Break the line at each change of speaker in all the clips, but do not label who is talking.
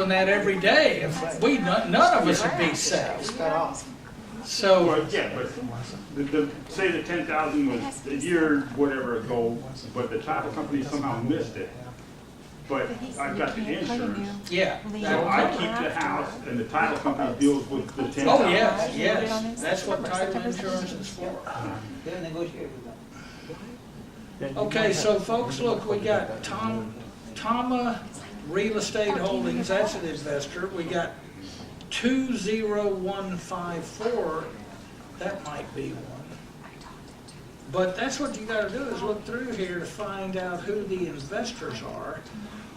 doing that every day. If we, none of us would be safe. So,
Well, yeah, but say the 10,000 was a year, whatever ago, but the title company somehow missed it. But I've got the insurance.
yeah.
So I keep the house and the title company deals with the 10,000.
Oh, yes, yes. That's what title insurance is for. Okay, so folks, look, we got Tama Real Estate Holdings, that's an investor. We got 20154, that might be one. But that's what you gotta do, is look through here to find out who the investors are.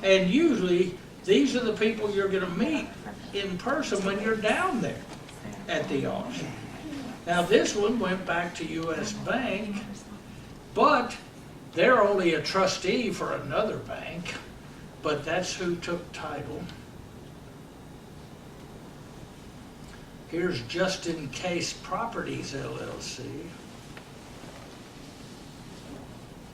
And usually, these are the people you're gonna meet in person when you're down there at the auction. Now, this one went back to US Bank, but they're only a trustee for another bank, but that's who took title. Here's Just In Case Properties, LLC.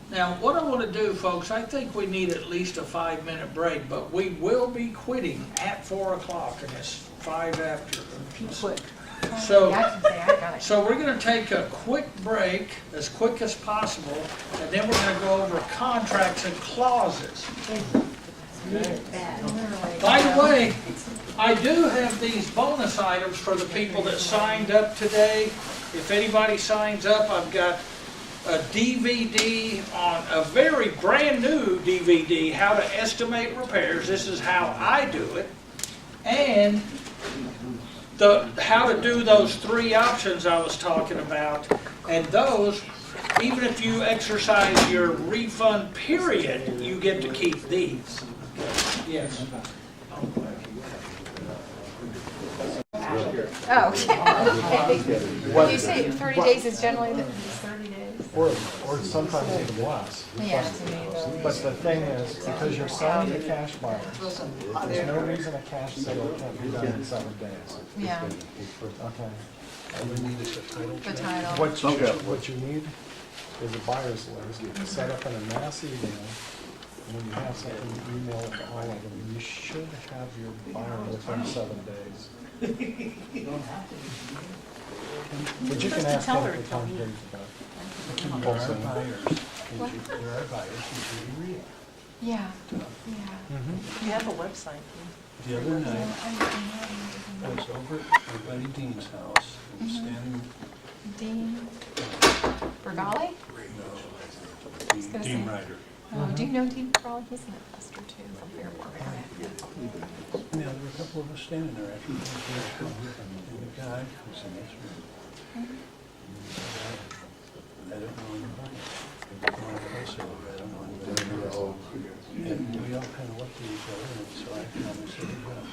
Now, what I want to do, folks, I think we need at least a 5-minute break, but we will be quitting at 4 o'clock, and it's 5 after. So we're going to take a quick break, as quick as possible, and then we're going to go over contracts and clauses. By the way, I do have these bonus items for the people that signed up today. If anybody signs up, I've got a DVD on a very brand new DVD, How to Estimate Repairs. This is how I do it. And how to do those 3 options I was talking about. And those, even if you exercise your refund period, you get to keep these. Yes.
Oh, okay. When you say 30 days is generally 30 days?
Or sometimes even less.
Yeah, to me, though.
But the thing is, because you're selling to cash buyers, there's no reason a cash sale can't be done in 7 days.
Yeah,
Okay.
the title.
What you need is a buyer's list, set up in a mass email. And when you have something, email it to all of them. You should have your buyer within 7 days. But you can ask them for Tom Brady about it.
There are buyers, there are buyers who do real.
Yeah, yeah.
You have a website.
The other night, I was over at my buddy Dean's house, and standing,
Dean Bergali?
Dean Ryder.
Do you know Dean Bergali? He's an investor too from Fairborn.
Now, there were a couple of us standing there after the and the guy was in this room. I don't know anybody. I don't know anybody else. And we all kind of looked at each other, and so I finally said, well,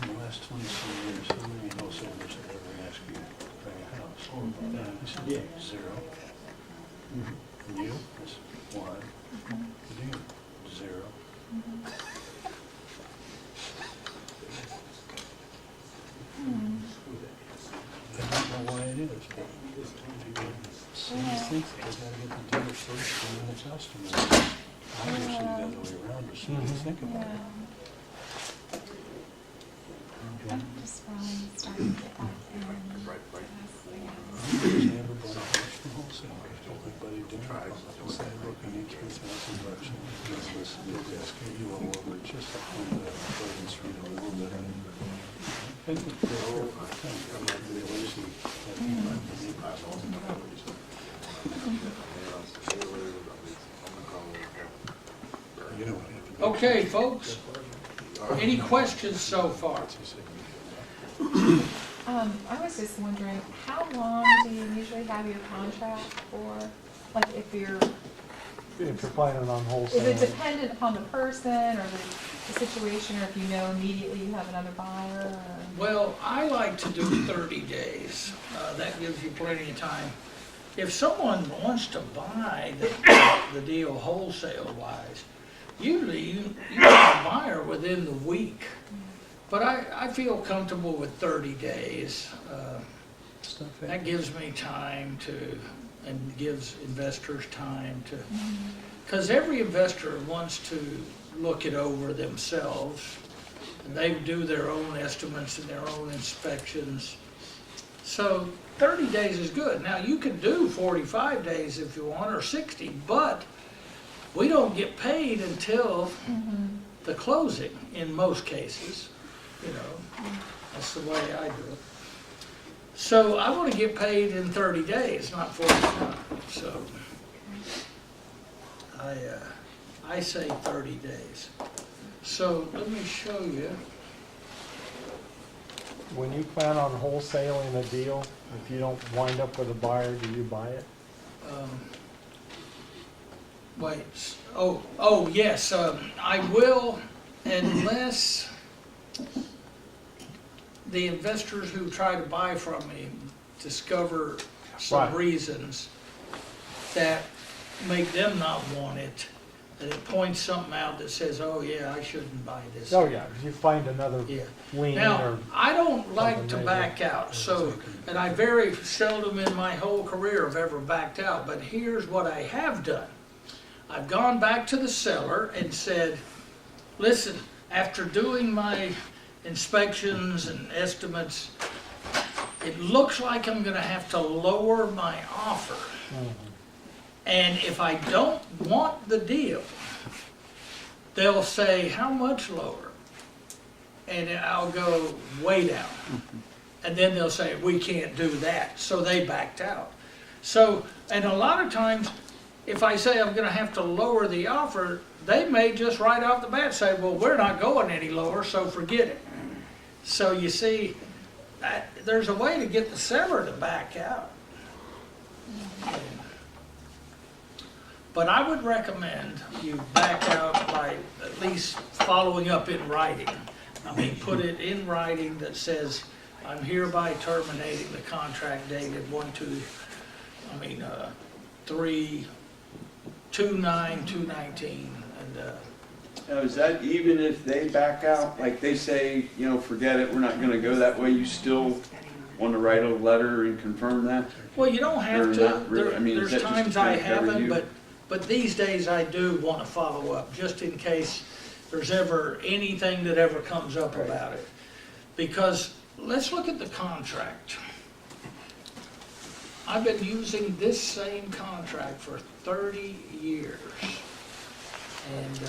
in the last 20-some years, how many wholesalers have ever asked you to buy a house? And he said, 0. And you? I said, 1. You? 0. I don't know why it is, but some think that they gotta get the dealer first and then the customer. Obviously, the other way around, or so you think about it.
I'm just really starting to get back in.
Never bought a house from wholesalers, told everybody to try. Said, look, I need $3,000. Listen, let's get you all over, just to find out the street a little bit. I think the whole thing, I'm not really lazy. You know what happened?
Okay, folks. Any questions so far?
I was just wondering, how long do you usually have your contract for? Like if you're
planning on wholesale.
Is it dependent upon the person or the situation, or if you know immediately you have another buyer? Or?
Well, I like to do 30 days. That gives you plenty of time. If someone wants to buy the deal wholesale-wise, usually you have a buyer within the week. But I feel comfortable with 30 days. That gives me time to, and gives investors time to, because every investor wants to look it over themselves and they do their own estimates and their own inspections. So 30 days is good. Now, you can do 45 days if you want, or 60, but we don't get paid until the closing in most cases, you know. That's the way I do it. So I want to get paid in 30 days, not 45. So I say 30 days. So let me show you.
When you plan on wholesaling a deal, if you don't wind up with a buyer, do you buy it?
Wait, oh yes, I will, unless the investors who try to buy from me discover some
Right.
reasons that make them not want it, and it points something out that says, oh yeah, I shouldn't buy this.
Oh, yeah, if you find another
Yeah.
lien
Now,
or,
I don't like to
something
back out, so, and I very seldom in my whole career have ever backed out, but here's what I have done. I've gone back to the seller and said, listen, after doing my inspections and estimates, it looks like I'm gonna have to lower my offer. And if I don't want the deal, they'll say, how much lower? And I'll go way down. And then they'll say, we can't do that. So they backed out. So, and a lot of times, if I say I'm gonna have to lower the offer, they may just right off the bat say, well, we're not going any lower, so forget it. So you see, there's a way to get the seller to back out. But I would recommend you back out by at least following up in writing. I mean, put it in writing that says, I'm hereby terminating the contract dated 3/2/19, and
Now, is that even if they back out, like they say, you know, forget it, we're not gonna go that way, you still want to write a letter and confirm that?
well, you don't have
Or
to.
not really? I mean, is
There's
that just
times
to
I
kind of cover
haven't,
you?
but these days I do want to follow up, just in case there's ever anything that ever comes up about it. Because let's look at the contract. I've been using this same contract for 30 years. And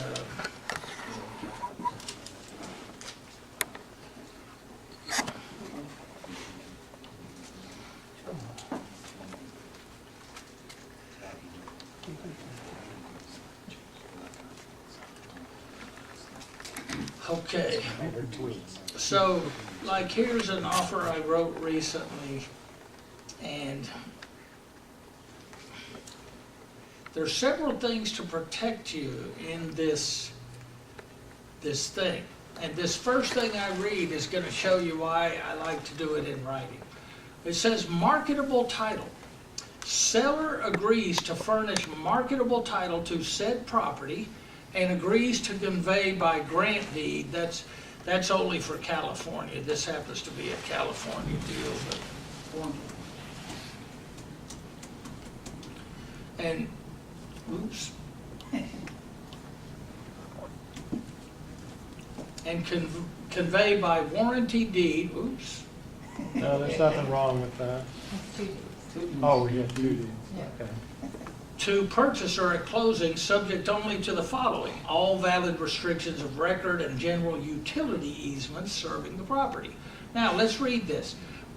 okay, so like here's an offer I wrote recently, and there's several things to protect you in this thing. And this first thing I read is going to show you why I like to do it in writing. It says marketable title. Seller agrees to furnish marketable title to said property and agrees to convey by grant deed. That's only for California. This happens to be a California deal, but and oops. And convey by warranty deed, oops,
no, there's nothing wrong with that. Oh, yeah, 2 deeds, okay.
to purchaser at closing, subject only to the following: all valid restrictions of record and general utility easements serving the property. Now, let's read this.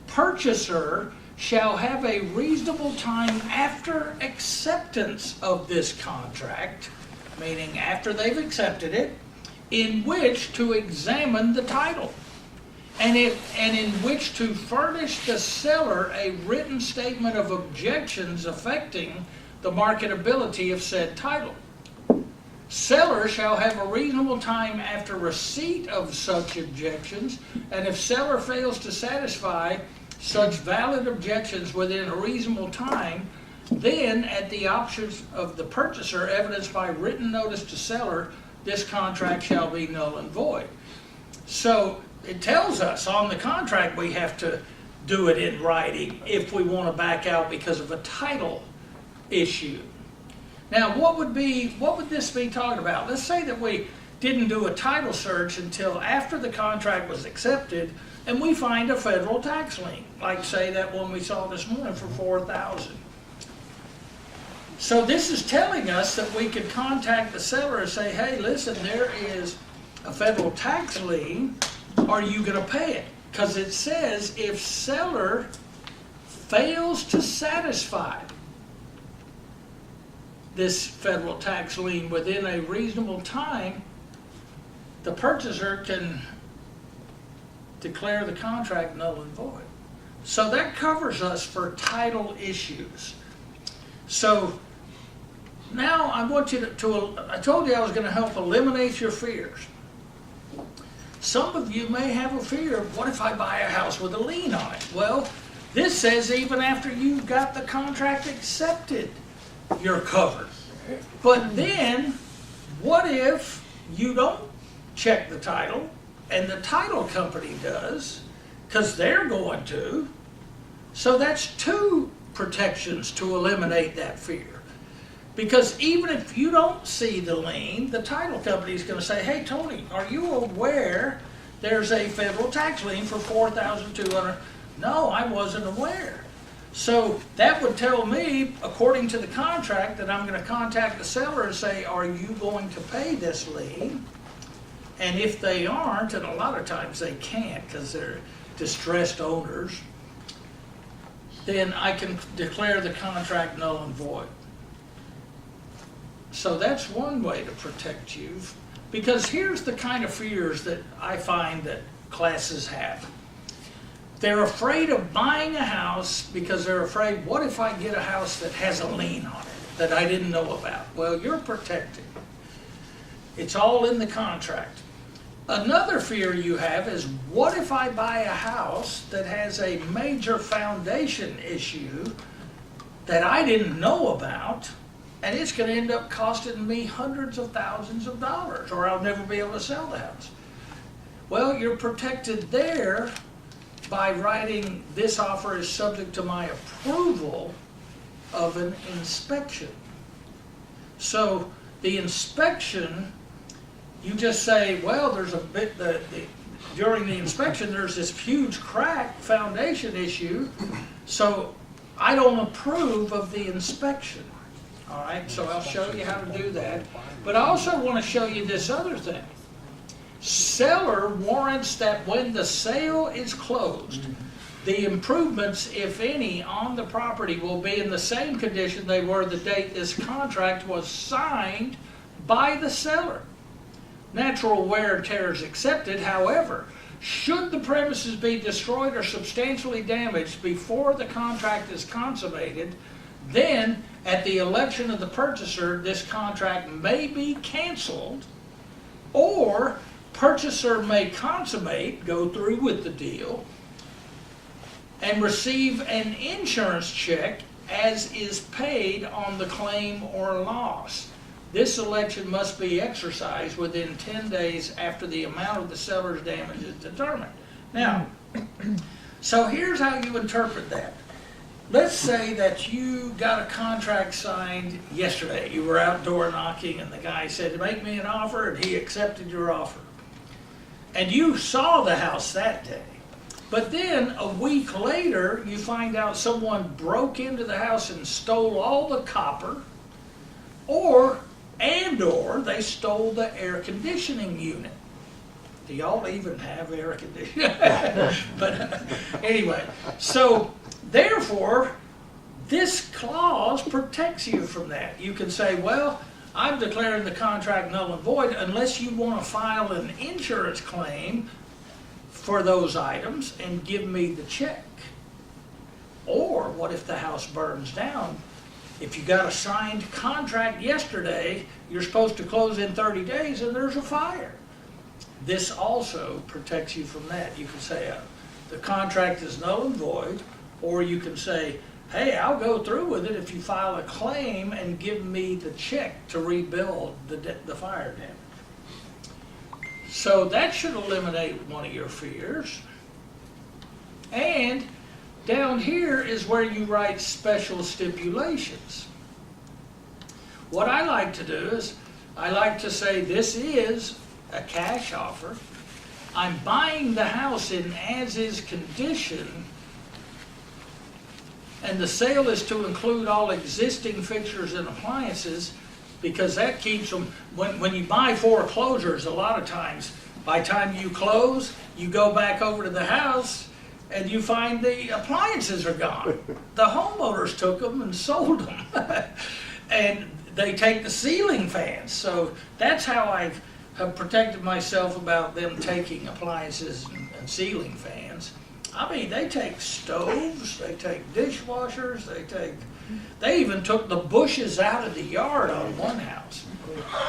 Purchaser shall have a reasonable time after acceptance of this contract, meaning after they've accepted it, in which to examine the title, and in which to furnish the seller a written statement of objections affecting the marketability of said title. Seller shall have a reasonable time after receipt of such objections, and if seller fails to satisfy such valid objections within a reasonable time, then at the option of the purchaser, evidenced by written notice to seller, this contract shall be null and void. So it tells us on the contract we have to do it in writing if we want to back out because of a title issue. Now, what would this be talking about? Let's say that we didn't do a title search until after the contract was accepted, and we find a federal tax lien, like say that one we saw this morning for $4,000. So this is telling us that we could contact the seller and say, hey, listen, there is a federal tax lien, are you gonna pay it? Because it says if seller fails to satisfy this federal tax lien within a reasonable time, the purchaser can declare the contract null and void. So that covers us for title issues. So now I want you I told you I was going to help eliminate your fears. Some of you may have a fear of, what if I buy a house with a lien on it? Well, this says even after you've got the contract accepted, you're covered. But then, what if you don't check the title and the title company does, because they're going to? So that's two protections to eliminate that fear. Because even if you don't see the lien, the title company is going to say, hey, Tony, are you aware there's a federal tax lien for $4,200? No, I wasn't aware. So that would tell me, according to the contract, that I'm going to contact the seller and say, are you going to pay this lien? And if they aren't, and a lot of times they can't because they're distressed owners, then I can declare the contract null and void. So that's one way to protect you, because here's the kind of fears that I find that classes have. They're afraid of buying a house because they're afraid, what if I get a house that has a lien on it that I didn't know about? Well, you're protected. It's all in the contract. Another fear you have is, what if I buy a house that has a major foundation issue that I didn't know about, and it's going to end up costing me hundreds of thousands of dollars, or I'll never be able to sell the house? Well, you're protected there by writing, this offer is subject to my approval of an inspection. So the inspection, you just say, well, there's a bit, during the inspection, there's this huge crack foundation issue, so I don't approve of the inspection. All right, so I'll show you how to do that. But I also want to show you this other thing. Seller warrants that when the sale is closed, the improvements, if any, on the property will be in the same condition they were the date this contract was signed by the seller. Natural wear and tear is accepted. However, should the premises be destroyed or substantially damaged before the contract is consummated, then at the election of the purchaser, this contract may be canceled, or purchaser may consummate, go through with the deal, and receive an insurance check as is paid on the claim or loss. This election must be exercised within 10 days after the amount of the seller's damage is determined. Now, so here's how you interpret that. Let's say that you got a contract signed yesterday. You were outdoor knocking and the guy said, make me an offer, and he accepted your offer. And you saw the house that day. But then a week later, you find out someone broke into the house and stole all the copper, or they stole the air conditioning unit. Do y'all even have air conditioning? But anyway, so therefore, this clause protects you from that. You can say, well, I'm declaring the contract null and void unless you want to file an insurance claim for those items and give me the check. Or what if the house burns down? If you got a signed contract yesterday, you're supposed to close in 30 days and there's a fire. This also protects you from that. You can say the contract is null and void, or you can say, hey, I'll go through with it if you file a claim and give me the check to rebuild the fire damage. So that should eliminate one of your fears. And down here is where you write special stipulations. What I like to do is, I like to say this is a cash offer. I'm buying the house in as-is condition, and the sale is to include all existing fixtures and appliances, because that keeps them, when you buy foreclosures, a lot of times, by the time you close, you go back over to the house and you find the appliances are gone. The homeowners took them and sold them. And they take the ceiling fans. So that's how I have protected myself about them taking appliances and ceiling fans. I mean, they take stoves, they take dishwashers, they even took the bushes out of the yard on one house.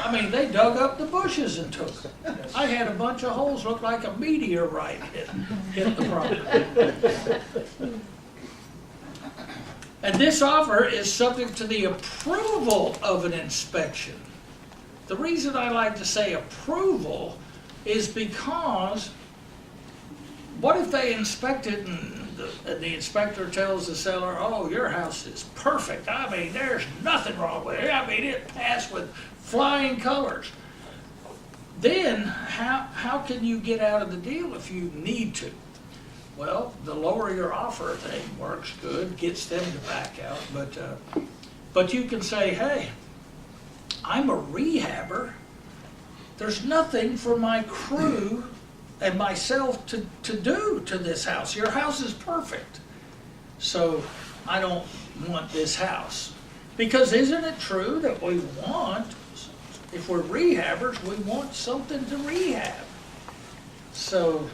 I mean, they dug up the bushes and took them. I had a bunch of holes, looked like a meteorite hit the property. And this offer is subject to the approval of an inspection. The reason I like to say approval is because what if they inspect it and the inspector tells the seller, oh, your house is perfect. I mean, there's nothing wrong with it. I mean, it passed with flying colors. Then how can you get out of the deal if you need to? Well, the lower your offer thing works good, gets them to back out. But you can say, hey, I'm a rehabber. There's nothing for my crew and myself to do to this house. Your house is perfect. So I don't want this house. Because isn't it true that we want, if we're rehabbers, we want something to rehab? So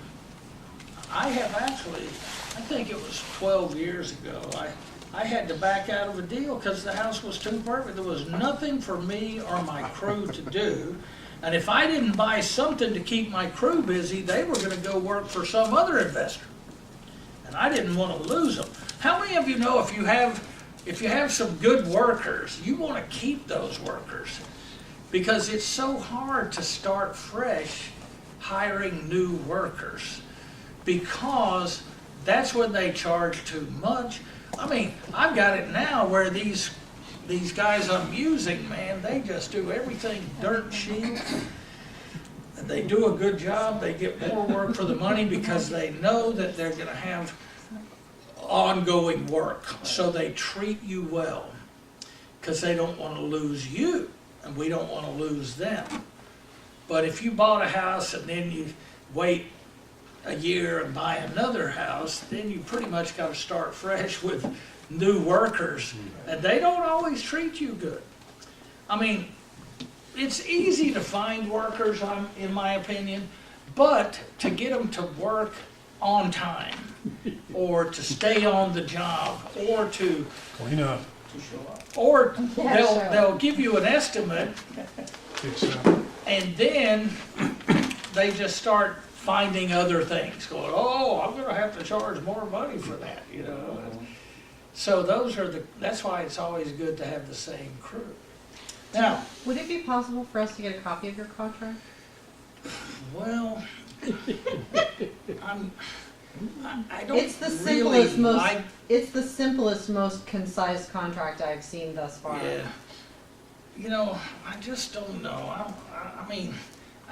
I have actually, I think it was 12 years ago, I had to back out of a deal because the house was too perfect. There was nothing for me or my crew to do. And if I didn't buy something to keep my crew busy, they were going to go work for some other investor. And I didn't want to lose them. How many of you know if you have some good workers, you want to keep those workers? Because it's so hard to start fresh hiring new workers, because that's when they charge too much. I mean, I've got it now where these guys I'm using, man, they just do everything dirt cheap. They do a good job. They get more work for the money because they know that they're going to have ongoing work. So they treat you well because they don't want to lose you, and we don't want to lose them. But if you bought a house and then you wait a year and buy another house, then you pretty much got to start fresh with new workers, and they don't always treat you good. I mean, it's easy to find workers, in my opinion, but to get them to work on time, or to stay on the job, or to
Clean up.
or they'll give you an estimate, and then they just start finding other things, going, oh, I'm gonna have to charge more money for that, you know. So that's why it's always good to have the same crew. Now,
Would it be possible for us to get a copy of your contract?
well, I don't
It's the
really
simplest, most,
like,
it's the simplest, most concise contract I've seen thus far.
yeah. You know, I just don't know. I mean,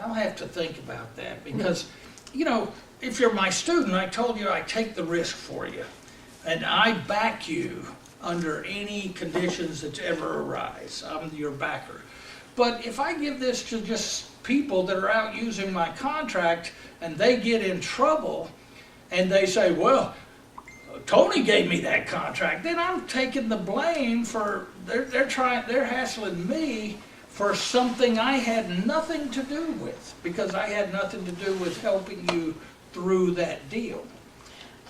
I'll have to think about that because, you know, if you're my student, I told you I take the risk for you. And I back you under any conditions that ever arise. I'm your backer. But if I give this to just people that are out using my contract and they get in trouble and they say, well, Tony gave me that contract, then I'm taking the blame for, they're hassling me for something I had nothing to do with, because I had nothing to do with helping you through that deal.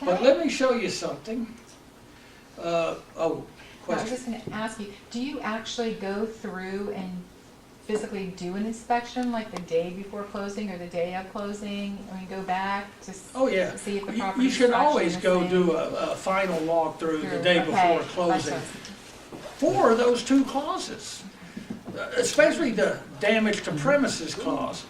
But let me show you something.
I was
Question.
just gonna ask you, do you actually go through and physically do an inspection, like the day before closing or the day of closing, or you go back to
Oh, yeah.
to see if the
You
property
should
is actually
always
the
go
same?
do a final walkthrough the
Through,
day
okay,
before closing
gotcha.
for those two clauses, especially the damage to premises clause.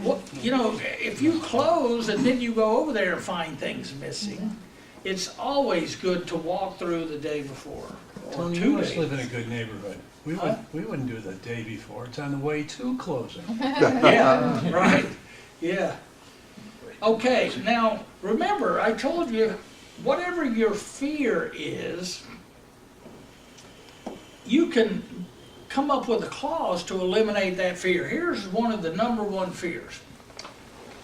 What, you know, if you close and then you go over there and find things missing, it's always good to walk through the day before or
Tony,
2
you must
days.
live in a good neighborhood. We
Huh?
wouldn't do the day before. It's on the way to closing.
Yeah, right. Yeah. Okay, now, remember, I told you, whatever your fear is, you can come up with a clause to eliminate that fear. Here's one of the #1 fears.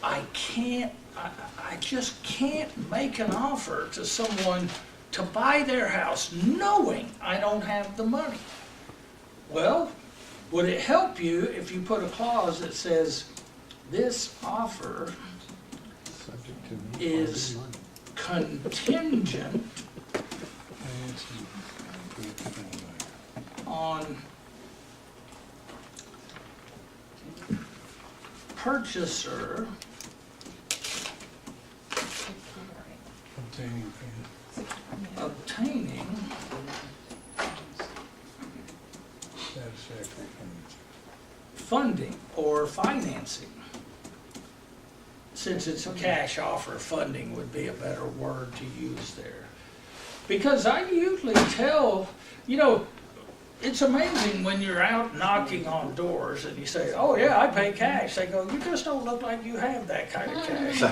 I just can't make an offer to someone to buy their house knowing I don't have the money. Well, would it help you if you put a clause that says, this offer
Subject to me
is
finding money.
contingent on purchaser obtaining
Satisfactory
funding or financing. Since it's a cash offer, funding would be a better word to use there. Because I usually tell, you know, it's amazing when you're out knocking on doors and you say, oh yeah, I pay cash. They go, you just don't look like you have that kind of cash.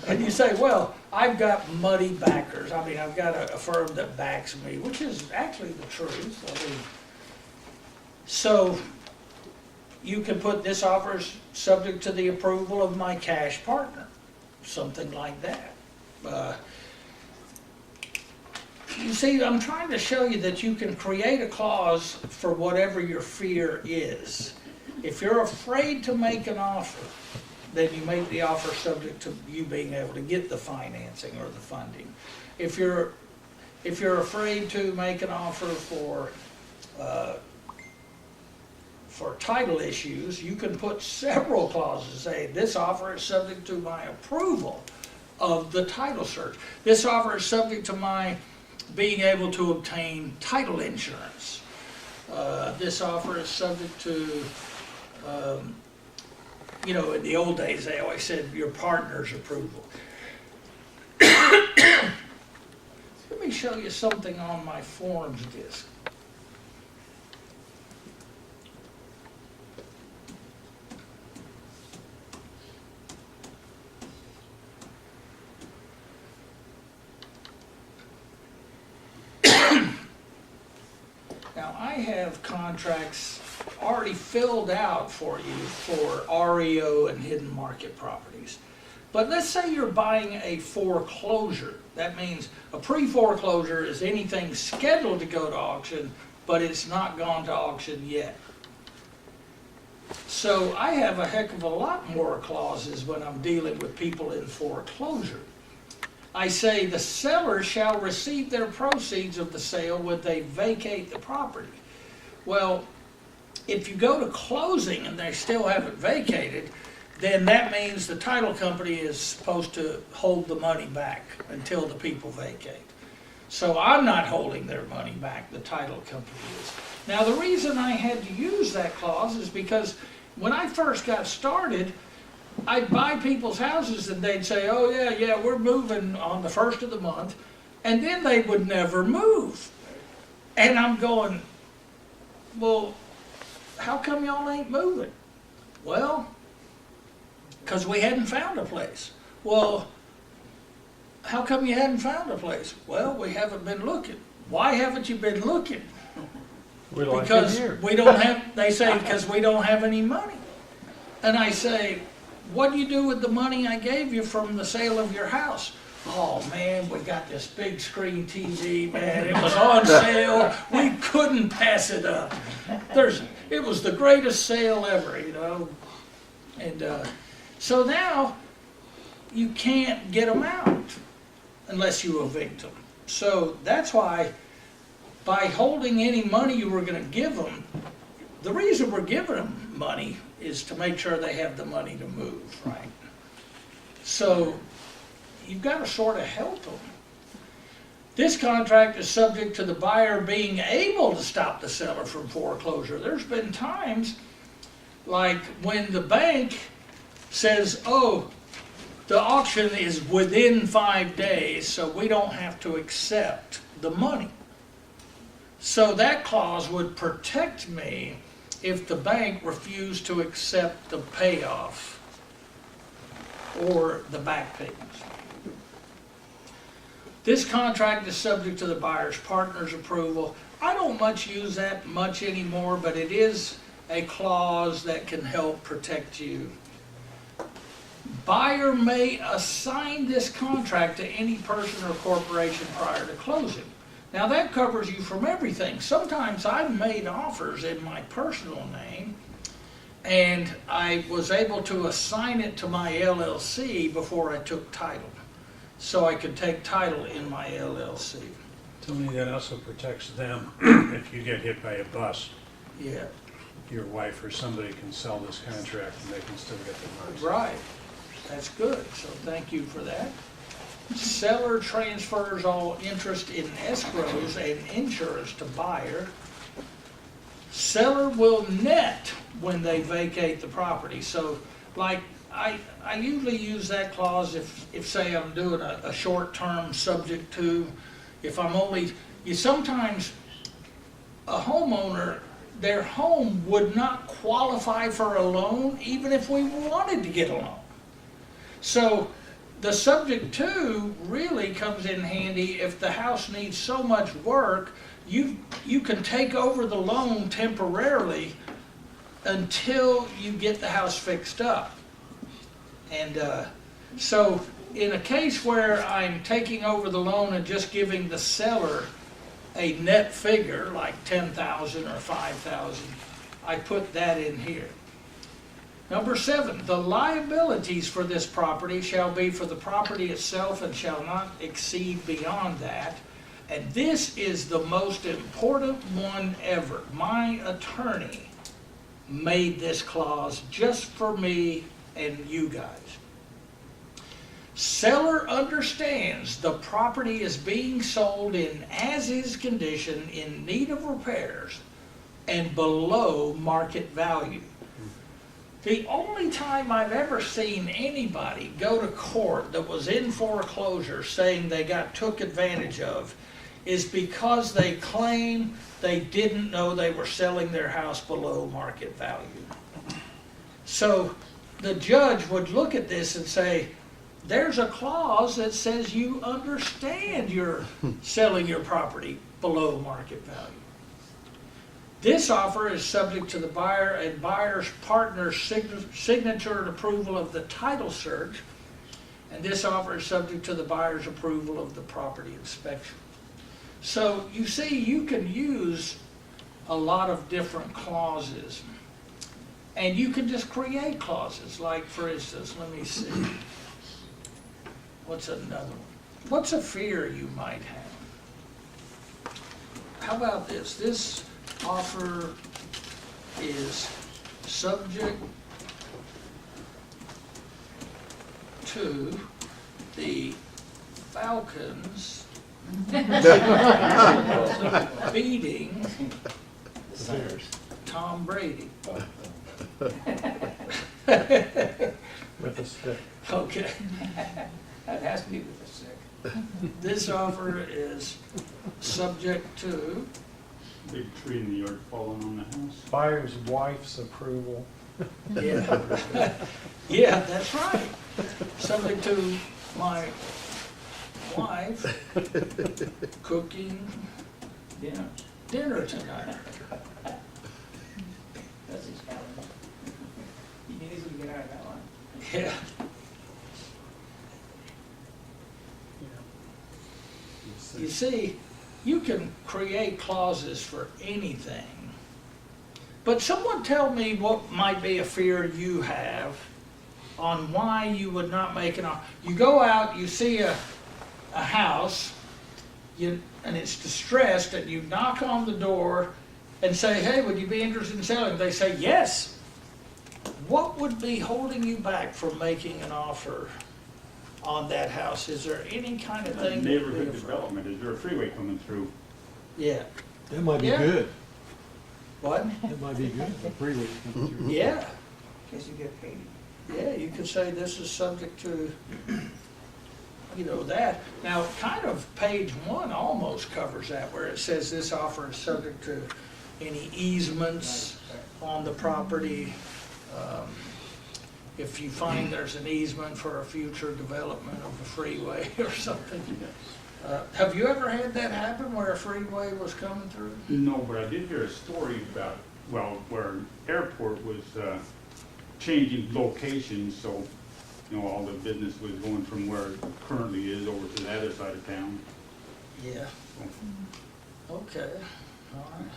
And you say, well, I've got money backers. I mean, I've got a firm that backs me, which is actually the truth. I mean, so you can put this offer is subject to the approval of my cash partner, something like that. You see, I'm trying to show you that you can create a clause for whatever your fear is. If you're afraid to make an offer, then you make the offer subject to you being able to get the financing or the funding. If you're afraid to make an offer for title issues, you can put several clauses, say this offer is subject to my approval of the title search. This offer is subject to my being able to obtain title insurance. This offer is subject to, you know, in the old days they always said your partner's approval. Let me show you something on my forms disk. Now, I have contracts already filled out for you for REO and hidden market properties. But let's say you're buying a foreclosure. That means a pre-foreclosure is anything scheduled to go to auction, but it's not gone to auction yet. So I have a heck of a lot more clauses when I'm dealing with people in foreclosure. I say the seller shall receive their proceeds of the sale when they vacate the property. Well, if you go to closing and they still haven't vacated, then that means the title company is supposed to hold the money back until the people vacate. So I'm not holding their money back, the title company is. Now the reason I had to use that clause is because when I first got started, I'd buy people's houses and they'd say, oh yeah, we're moving on the 1st of the month, and then they would never move. And I'm going, well, how come y'all ain't moving? Well, because we hadn't found a place. Well, how come you hadn't found a place? Well, we haven't been looking. Why haven't you been looking?
We like it
Because
here.
we don't have, they say, because we don't have any money. And I say, what do you do with the money I gave you from the sale of your house? Oh man, we got this big screen TV, man. It was on sale. We couldn't pass it up. It was the greatest sale ever, you know. And so now you can't get them out unless you evict them. So that's why by holding any money you were going to give them, the reason we're giving them money is to make sure they have the money to move, right? So you've got to sort of help them. This contract is subject to the buyer being able to stop the seller from foreclosure. There's been times like when the bank says, oh, the auction is within 5 days, so we don't have to accept the money. So that clause would protect me if the bank refused to accept the payoff or the back payments. This contract is subject to the buyer's partner's approval. I don't much use that much anymore, but it is a clause that can help protect you. Buyer may assign this contract to any person or corporation prior to closing. Now that covers you from everything. Sometimes I've made offers in my personal name and I was able to assign it to my LLC before I took title. So I could take title in my LLC.
Tony, that also protects them if you get hit by a bus.
Yeah,
Your wife or somebody can sell this contract and they can still get the money.
right. That's good. So thank you for that. Seller transfers all interest in escrows and insurance to buyer. Seller will net when they vacate the property. So like I usually use that clause if say I'm doing a short term subject to, if I'm only, sometimes a homeowner, their home would not qualify for a loan even if we wanted to get a loan. So the subject to really comes in handy if the house needs so much work, you can take over the loan temporarily until you get the house fixed up. And so in a case where I'm taking over the loan and just giving the seller a net figure like 10,000 or 5,000, I put that in here. Number 7, the liabilities for this property shall be for the property itself and shall not exceed beyond that. And this is the most important one ever. My attorney made this clause just for me and you guys. Seller understands the property is being sold in as-is condition, in need of repairs, and below market value. The only time I've ever seen anybody go to court that was in foreclosure saying they got took advantage of is because they claim they didn't know they were selling their house below market value. So the judge would look at this and say, there's a clause that says you understand you're selling your property below market value. This offer is subject to the buyer and buyer's partner's signature and approval of the title search, and this offer is subject to the buyer's approval of the property inspection. So you see, you can use a lot of different clauses, and you can just create clauses. Like, for instance, let me see. What's another one? What's a fear you might have? How about this? This offer is subject to the Falcons beating Tom Brady.
With a stick.
Okay.
That has to be with the stick.
This offer is subject to
Big tree in the yard falling on the house.
Buyer's wife's approval.
Yeah, yeah, that's right. Subject to my wife cooking dinner tonight.
That's his calendar. You can easily get out of that one.
Yeah. You see, you can create clauses for anything. But someone tell me what might be a fear you have on why you would not make an offer. You go out, you see a house, and it's distressed, and you knock on the door and say, hey, would you be interested in selling? They say, yes. What would be holding you back from making an offer on that house? Is there any kind of thing?
Neighborhood development, is there a freeway coming through?
Yeah.
That might be
Yeah.
good.
What?
That might be good. The freeway coming through.
Yeah.
In case you get paid.
Yeah, you could say this is subject to, that. Now, kind of page 1 almost covers that, where it says this offer is subject to any easements on the property, if you find there's an easement for a future development of a freeway or something. Have you ever had that happen where a freeway was coming through?
No, but I did hear a story about, well, where an airport was changing locations, so, you know, all the business was going from where it currently is over to the other side of town.
Yeah. Okay, all right.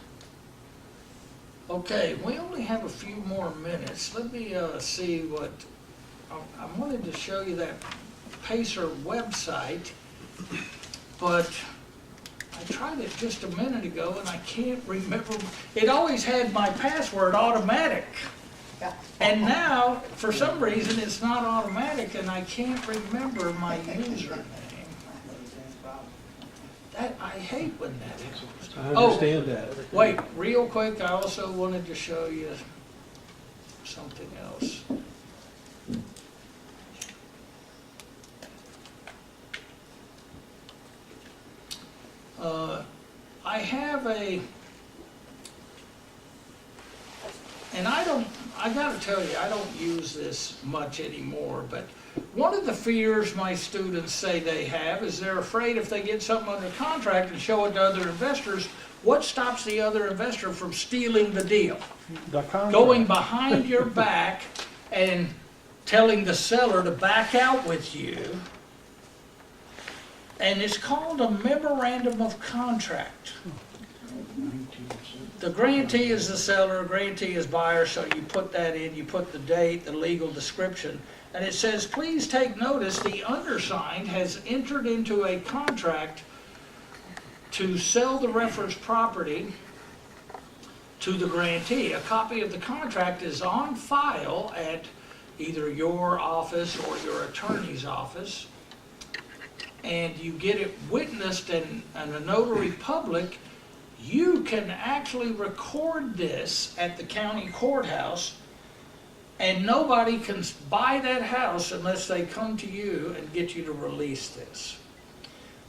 Okay, we only have a few more minutes. Let me see what, I wanted to show you that Pacer website, but I tried it just a minute ago and I can't remember. It always had my password automatic. And now, for some reason, it's not automatic and I can't remember my username. That, I hate when that happens.
I understand that.
Wait, real quick, I also wanted to show you something else. I have a, and I gotta tell you, I don't use this much anymore, but one of the fears my students say they have is they're afraid if they get something under contract and show it to other investors, what stops the other investor from stealing the deal?
The contract.
Going behind your back and telling the seller to back out with you. And it's called a memorandum of contract. The grantee is the seller, grantee is buyer, so you put that in, you put the date, the legal description, and it says, please take notice, the undersigned has entered into a contract to sell the reference property to the grantee. A copy of the contract is on file at either your office or your attorney's office, and you get it witnessed in a notary public. You can actually record this at the county courthouse, and nobody can buy that house unless they come to you and get you to release this.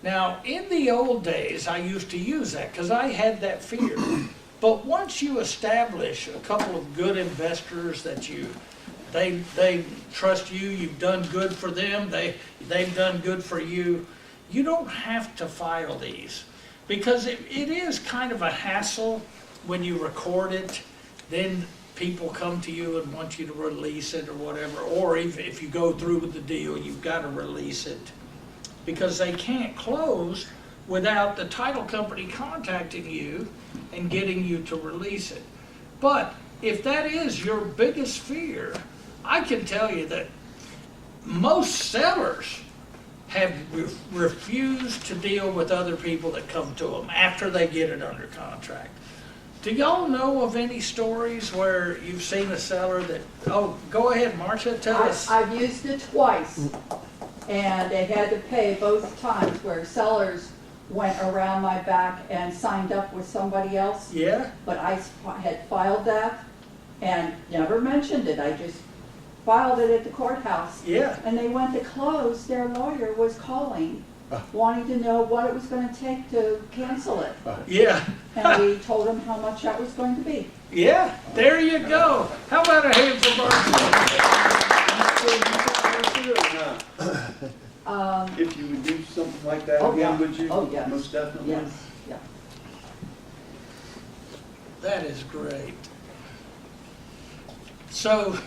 Now, in the old days, I used to use that because I had that fear. But once you establish a couple of good investors that they trust you, you've done good for them, they've done good for you, you don't have to file these. Because it is kind of a hassle when you record it, then people come to you and want you to release it or whatever, or if you go through with the deal, you've got to release it. Because they can't close without the title company contacting you and getting you to release it. But if that is your biggest fear, I can tell you that most sellers have refused to deal with other people that come to them after they get it under contract. Do y'all know of any stories where you've seen a seller that, oh, go ahead, Marcia, tell us.
I've used it twice, and they had to pay both times where sellers went around my back and signed up with somebody else.
Yeah?
But I had filed that and never mentioned it. I just filed it at the courthouse.
Yeah.
And they went to close, their lawyer was calling, wanting to know what it was going to take to cancel it.
Yeah.
And we told them how much that was going to be.
Yeah, there you go. How about a hand for Marcia?
If you would do something like that
Oh,
again,
yeah.
would you?
Oh, yes.
Most definitely.
Yes, yeah.
That is great. So,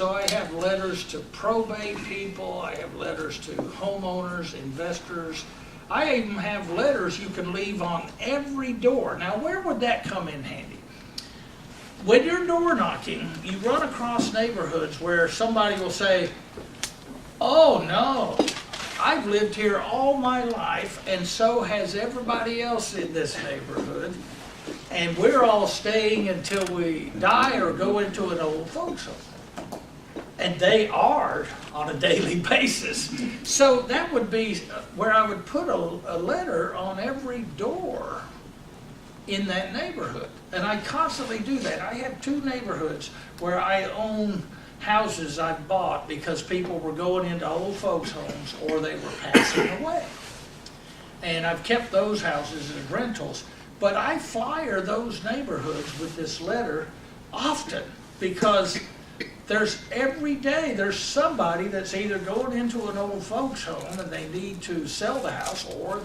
I have letters to probate people, I have letters to homeowners, investors. I even have letters you can leave on every door. Now, where would that come in handy? When you're door knocking, you run across neighborhoods where somebody will say, oh no, I've lived here all my life and so has everybody else in this neighborhood, and we're all staying until we die or go into an old folks home. And they are on a daily basis. So that would be where I would put a letter on every door in that neighborhood. And I constantly do that. I have 2 neighborhoods where I own houses I bought because people were going into old folks' homes or they were passing away. And I've kept those houses as rentals. But I flyer those neighborhoods with this letter often, because every day there's somebody that's either going into an old folks home and they need to sell the house, or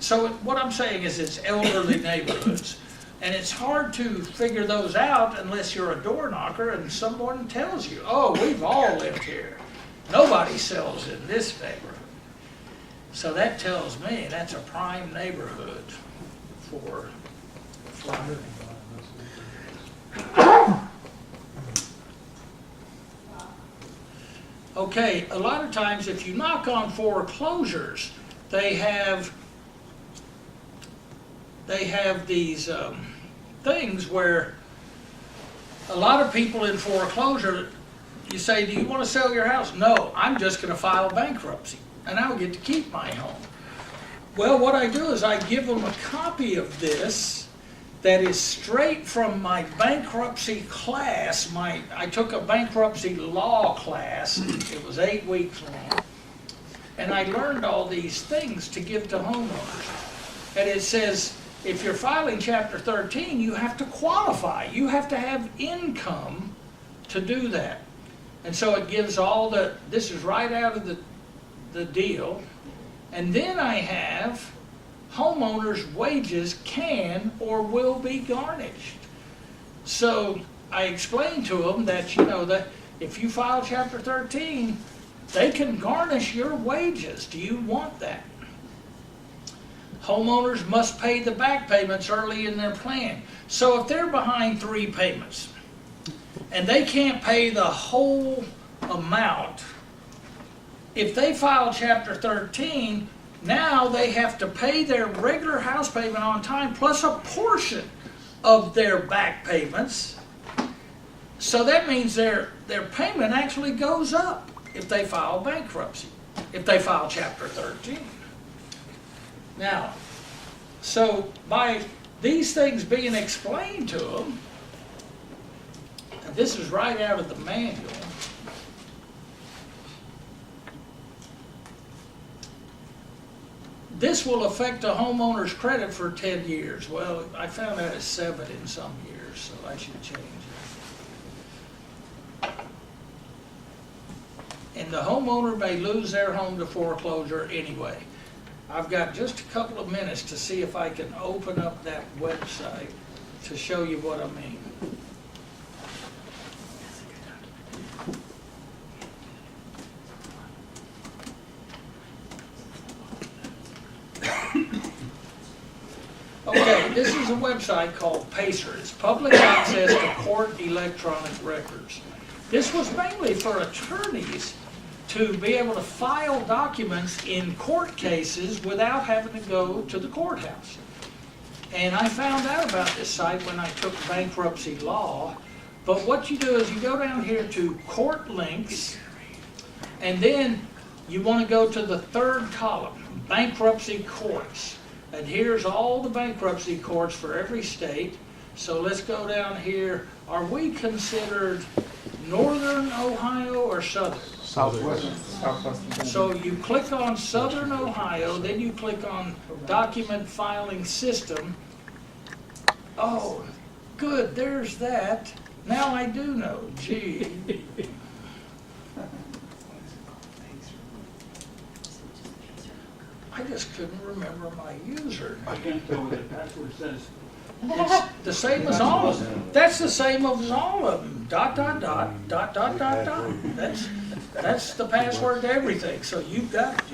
so what I'm saying is it's elderly neighborhoods. And it's hard to figure those out unless you're a door knocker and someone tells you, oh, we've all lived here. Nobody sells in this neighborhood. So that tells me that's a prime neighborhood for flying. Okay, a lot of times if you knock on foreclosures, they have these things where a lot of people in foreclosure, you say, do you want to sell your house? No, I'm just going to file bankruptcy and I'll get to keep my home. Well, what I do is I give them a copy of this that is straight from my bankruptcy class. I took a bankruptcy law class. It was 8 weeks long. And I learned all these things to give to homeowners. And it says, if you're filing Chapter 13, you have to qualify. You have to have income to do that. And so it gives this is right out of the deal. And then I have homeowners' wages can or will be garnished. So I explained to them that, that if you file Chapter 13, they can garnish your wages. Do you want that? Homeowners must pay the back payments early in their plan. So if they're behind 3 payments and they can't pay the whole amount, if they file Chapter 13, now they have to pay their regular house payment on time plus a portion of their back payments. So that means their payment actually goes up if they file bankruptcy, if they file Chapter 13. Now, so by these things being explained to them, and this is right out of the manual, this will affect a homeowner's credit for 10 years. Well, I found out it's 7 in some years, so I should change it. And the homeowner may lose their home to foreclosure anyway. I've got just a couple of minutes to see if I can open up that website to show you what I mean. Okay, this is a website called PACER. It's Public Access to Court Electronic Records. This was mainly for attorneys to be able to file documents in court cases without having to go to the courthouse. And I found out about this site when I took bankruptcy law. But what you do is you go down here to Court Links, and then you want to go to the 3rd column, Bankruptcy Courts. And here's all the bankruptcy courts for every state. So let's go down here. Are we considered Northern Ohio or Southern?
Southwest.
So you click on Southern Ohio, then you click on Document Filing System. Oh, good, there's that. Now I do know. Gee. I just couldn't remember my username.
I can't tell what the password says.
It's the same as all of them. That's the same as all of them. ... That's the password to everything. So you've got it.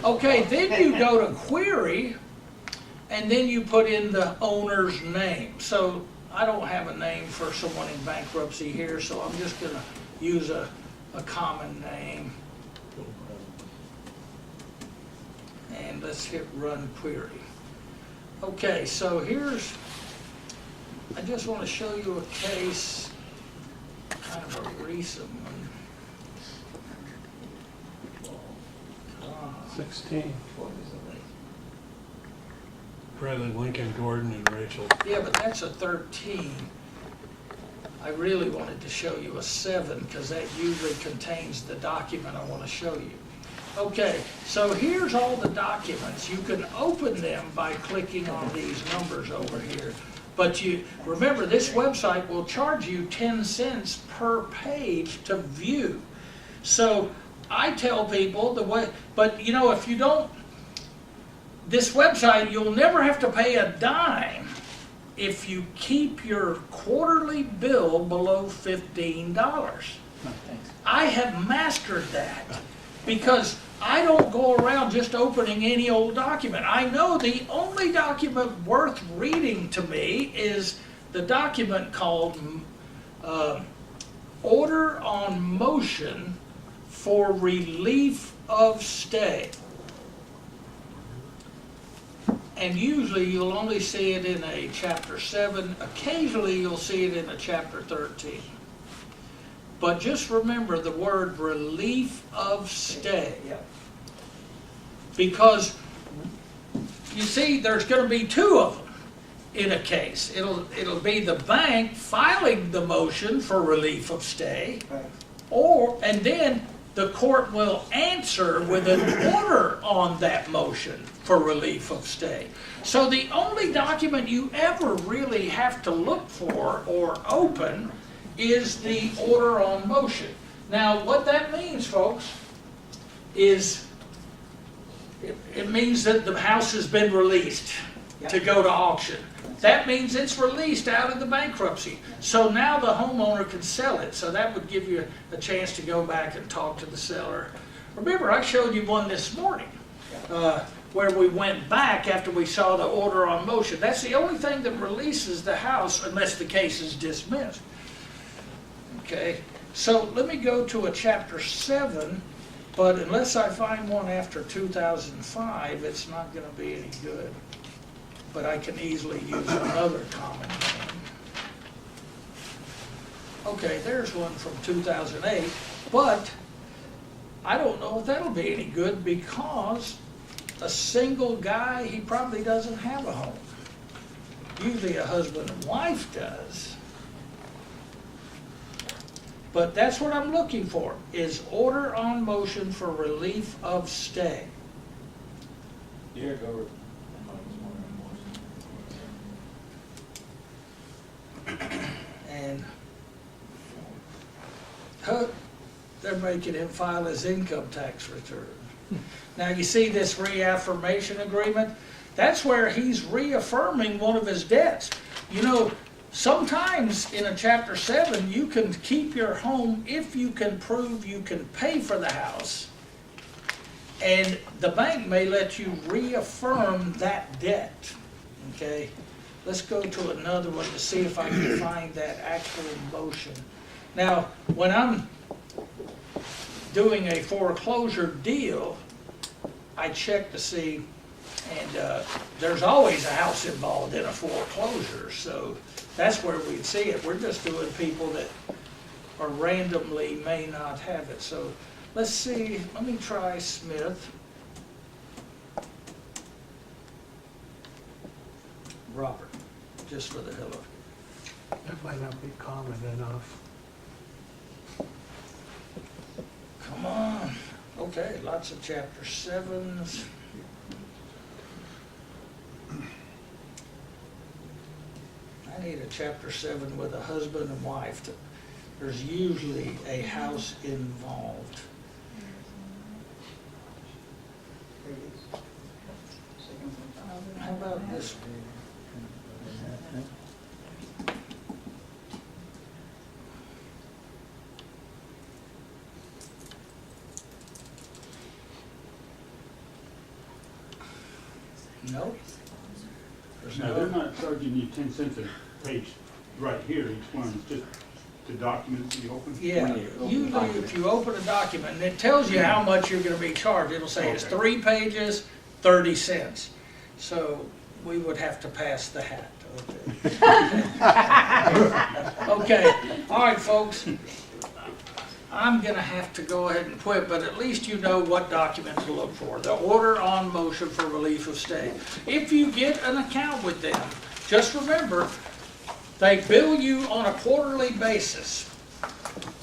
Okay, then you go to query, and then you put in the owner's name. So I don't have a name for someone in bankruptcy here, so I'm just going to use a common name. And let's hit run query. Okay, so I just want to show you a case, kind of a recent one.
16. Bradley, Lincoln, Gordon, and Rachel.
Yeah, but that's a 13. I really wanted to show you a 7 because that usually contains the document I want to show you. Okay, so here's all the documents. You can open them by clicking on these numbers over here. But you remember, this website will charge you 10 cents per page to view. So I tell people the way, but you know, if you don't, this website, you'll never have to pay a dime if you keep your quarterly bill below $15. I have mastered that because I don't go around just opening any old document. I know the only document worth reading to me is the document called Order on Motion for Relief of Stay. And usually you'll only see it in a chapter 7. Occasionally you'll see it in a chapter 13. But just remember the word relief of stay. Because you see, there's going to be 2 of them in a case. It'll be the bank filing the motion for relief of stay, and then the court will answer with an order on that motion for relief of stay. So the only document you ever really have to look for or open is the order on motion. Now, what that means, folks, is it means that the house has been released to go to auction. That means it's released out of the bankruptcy. So now the homeowner can sell it. So that would give you a chance to go back and talk to the seller. Remember, I showed you one this morning where we went back after we saw the order on motion. That's the only thing that releases the house unless the case is dismissed. Okay, so let me go to a chapter 7, but unless I find one after 2005, it's not going to be any good. But I can easily use another common name. Okay, there's one from 2008, but I don't know if that'll be any good because a single guy, he probably doesn't have a home. Usually a husband and wife does. But that's what I'm looking for, is order on motion for relief of stay. And they're making him file his income tax return. Now you see this reaffirmation agreement? That's where he's reaffirming one of his debts. You know, sometimes in a chapter 7 you can keep your home if you can prove you can pay for the house. And the bank may let you reaffirm that debt. Okay? Let's go to another one to see if I can find that actual motion. Now, when I'm doing a foreclosure deal, I check to see, and there's always a house involved in a foreclosure, so that's where we'd see it. We're just doing people that are randomly may not have it. So let's see, let me try Smith. Robert, just for the hell of it.
That might not be common enough.
Come on. Okay, lots of chapter 7s. I need a chapter 7 with a husband and wife. There's usually a house involved. How about this one? Nope. There's
Now,
no.
they're not charging you 10 cents a page right here, each one, it's just the documents that you open?
Yeah, usually if you open a document and it tells you how much you're gonna be charged, it'll say it's 3 pages, 30 cents. So we would have to pass the hat, okay? Okay, all right, folks. I'm gonna have to go ahead and quit, but at least you know what document to look for. The order on motion for relief of stay. If you get an account with them, just remember, They bill you on a quarterly basis.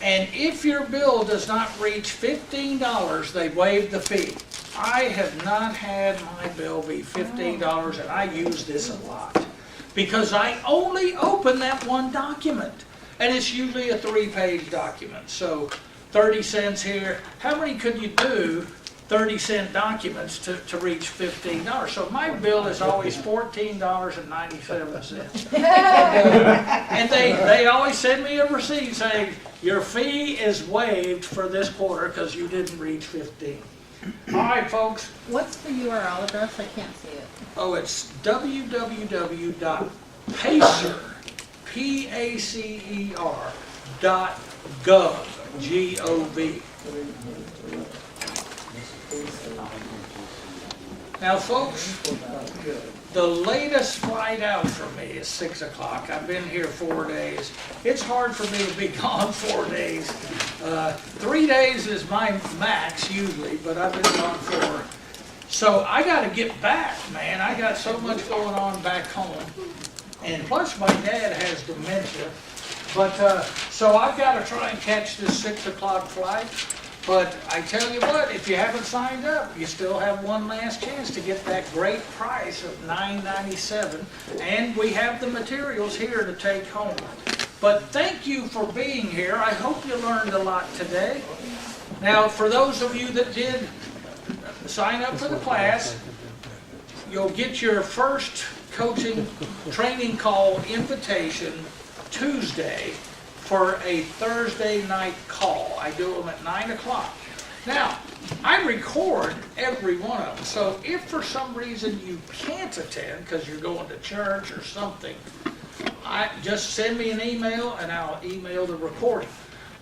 And if your bill does not reach $15, they waive the fee. I have not had my bill be $15, and I use this a lot. Because I only open that one document. And it's usually a 3-page document. So 30 cents here. How many could you do 30-cent documents to reach $15? So my bill is always $14.97. And they always send me a receipt saying, your fee is waived for this quarter because you didn't reach 15. All right, folks.
What's the URL address? I can't see it.
Oh, it's www.pacer, PACER.gov, G-O-V. Now, folks, the latest flight out for me is 6 o'clock. I've been here 4 days. It's hard for me to be gone 4 days. 3 days is my max usually, but I've been gone 4. So I got to get back, man. I got so much going on back home. And plus my dad has dementia. But, so I've got to try and catch this 6 o'clock flight. But I tell you what, if you haven't signed up, you still have one last chance to get that great price of $9.97. And we have the materials here to take home. But thank you for being here. I hope you learned a lot today. Now, for those of you that did sign up for the class, you'll get your first coaching training call invitation Tuesday for a Thursday night call. I do them at 9 o'clock. Now, I record every one of them, so if for some reason you can't attend because you're going to church or something, just send me an email and I'll email the recording.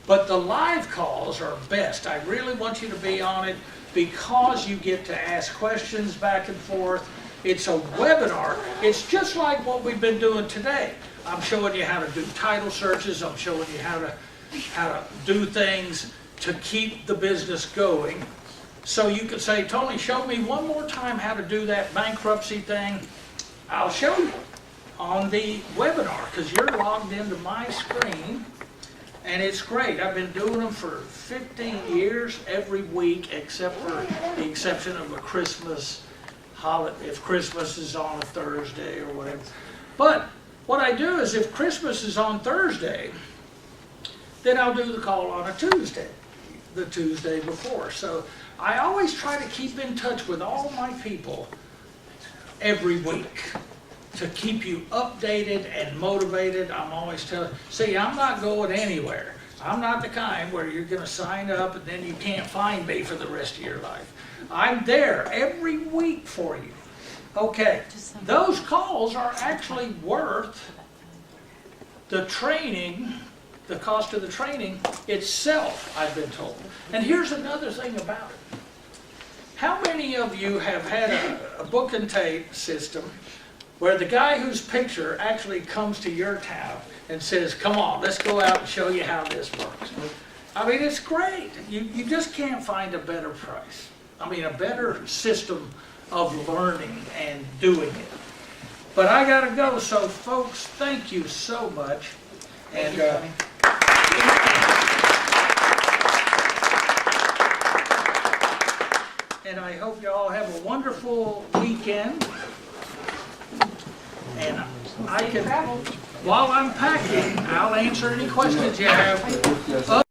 But the live calls are best. I really want you to be on it because you get to ask questions back and forth. It's a webinar. It's just like what we've been doing today. I'm showing you how to do title searches. I'm showing you how to do things to keep the business going. So you could say, Tony, show me one more time how to do that bankruptcy thing. I'll show you on the webinar because you're logged into my screen. And it's great. I've been doing them for 15 years every week except for the exception of a Christmas holiday, if Christmas is on a Thursday or whatever. But what I do is if Christmas is on Thursday, then I'll do the call on a Tuesday, the Tuesday before. So I always try to keep in touch with all my people every week to keep you updated and motivated. I'm always telling, see, I'm not going anywhere. I'm not the kind where you're going to sign up and then you can't find me for the rest of your life. I'm there every week for you. Okay, those calls are actually worth the training, the cost of the training itself, I've been told. And here's another thing about it. How many of you have had a book and tape system where the guy whose picture actually comes to your town and says, come on, let's go out and show you how this works? I mean, it's great. You just can't find a better price. I mean, a better system of learning and doing it. But I gotta go, so folks, thank you so much. And I hope you all have a wonderful weekend. And I can, while I'm packing, I'll answer any questions you have.